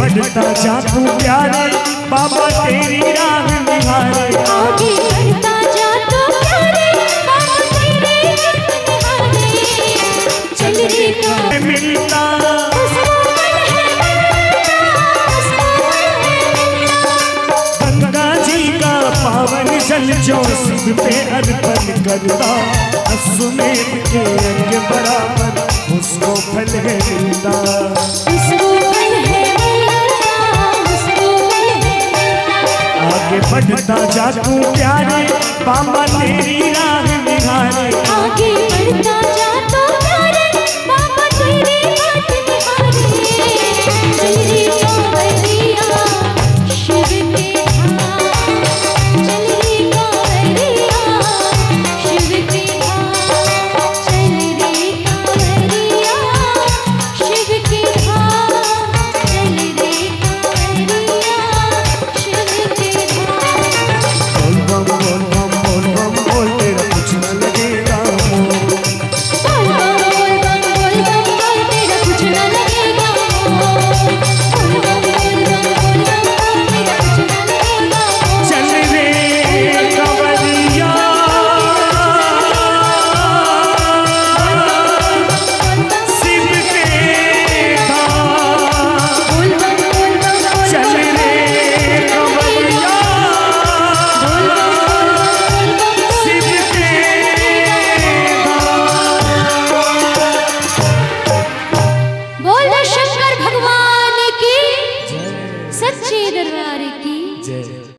बढ़ता जा तू प्यारे बाबा तेरी राह निहारे। आगे बढ़ता जा तू प्यारे बाबा तेरी राह निहारे। चल रे तो मिलता गंगा जी का पावन जल जो सिर पे अर्पण करता, अश्वमेध के अंग बराबर उसको फल है मिलता। आगे बढ़ता जा तू प्यारे बाबा तेरी राह निहारे। आगे बढ़ता जा तू प्यारे बाबा तेरी राह निहारे। चल रे कांवरिया शिव के धाम, चल रे कांवरिया शिव के धाम, चल रे कांवरिया शिव के धाम, चल रे कांवरिया शिव के धाम। बोल बम बोल बम बोल बम बोल तेरा कुछ न लगेगा मोह। बोल बम बोल बम बोल तेरा कुछ न लगेगा मोह। बोल बम बोल बम बोल बम बोल तेरा कुछ न लगेगा मोह। चल रे कंवरिया शिव के धाम। बोल बम बोल बम बोल चल रे कंवरिया शिव के धाम। बोल शंकर भगवान की सच्चे दरबार की। जय